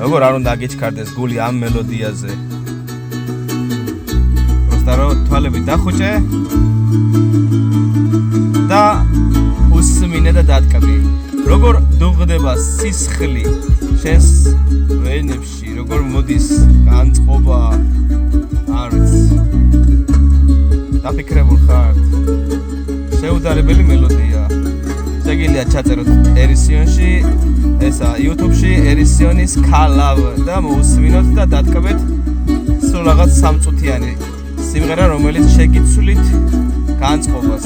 როგორ არ უნდა გიჩქარდეს გული ამ მელოდიაზე. Просто რომ თვალები დახუჭე და უსმინე და დატკბი. როგორ დუღდება სისხლი შენს ვენებში, როგორ მოდის განწყობა არის. დაფიქრებულ ხარ. შეუდარებელი მელოდია. შეგიძლია ჩაწეროთ ერისიონში, ესა YouTube-ში ერისიონის ქალავ და მოусმინოთ და დატკბეთ სულ რაღაც სამწუთიანი სიმღერა, რომელიც შეგიცვლით განწყობას.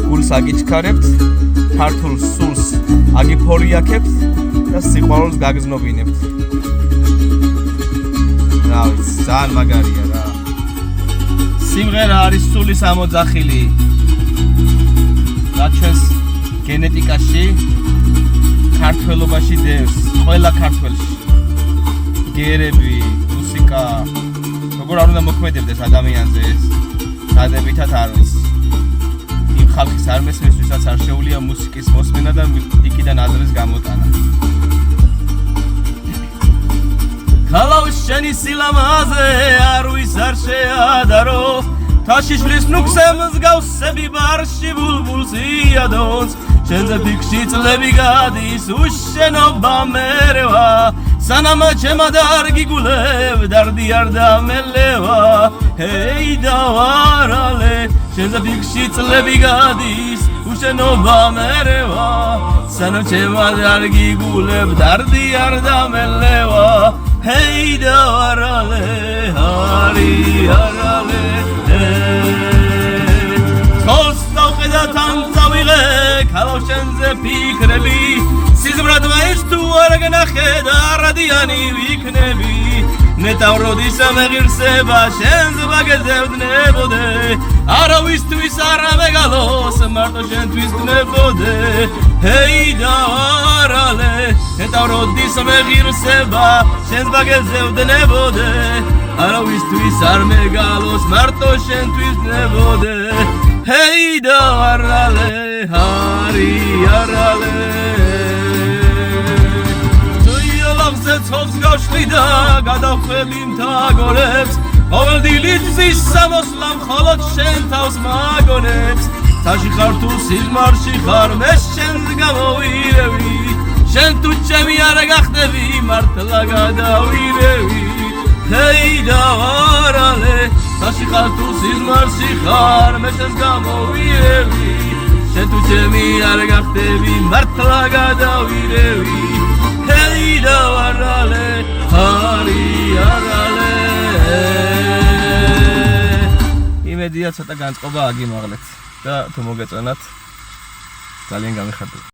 გულს აგიჩქარებთ, ქართულ სულს აგიფორიაქებთ და სიყვარულს გაგზნობინებთ. რა ვიცი, ძალიან მაგარია რა. სიმღერა არის სულის ამოძახილი. და ჩვენს გენეტიკაში, ქართველობაში დევს, ყველა ქართველში. გერები, მუსიკა, როგორ არ უნდა მოქმედებდეს ადამიანზე ეს, დადებითად არ არის. იმ ხალხის არ მესმის, ვისაც არ შეუძლია მუსიკის მოსმენა და იქიდან აზრის გამოტანა. ქალავის შენი სილამაზე არ ვის არ შეადარო, თაშიშლის ნუქსე მსგავსები ბარში ბულბულს იადონს, შენზე ფიქში წლები გადის უშენობა მერევა, სანამ ჩემ არ გიგულებ დარდი არ დამელევა, ჰეი დავარალე, შენზე ფიქში წლები გადის უშენობა მერევა, სანამ ჩემ არ გიგულებ დარდი არ დამელევა, ჰეი დავარალე, არი არალე. Сколს დავყედა თან წავიღე, ქალავ შენზე ფიქრები, სიზმრად მაინც თუ არ გნახე და რადიანი ვიქნები, ნეტავროდის მეღირსება შენს ვაგეძებდნებოდე, არავისთვის არ მეგალოს, მარტო შენთვის გნებოდე, ჰეი დავარალე, ნეტავროდის მეღირსება შენს ვაგეძებდნებოდე, არავისთვის არ მეგალოს, მარტო შენთვის გნებოდე, ჰეი დავარალე, არი არალე. ცობს გავშლი და გადავხვევი მთაგორებს, ყოველდილით ზის სამოსლამ მხოლოდ შენ თავს მაგონებს, ცაში ხარ თუ სიზმარში ხარ, მე შენს გამოვირევი, შენ თუ ჩემი არ გახდები, მართლა გადავირევი, ჰეი დავარალე, ცაში ხარ თუ სიზმარში ხარ, მე შენს გამოვირევი, შენ თუ ჩემი არ გახდები, მართლა გადავირევი, ჰეი დავარალე, არი არალე. იმედია ცოტა განწყობა აგიმაღლეთ და თუ მოგეწონათ ძალიან გამიხარდებით.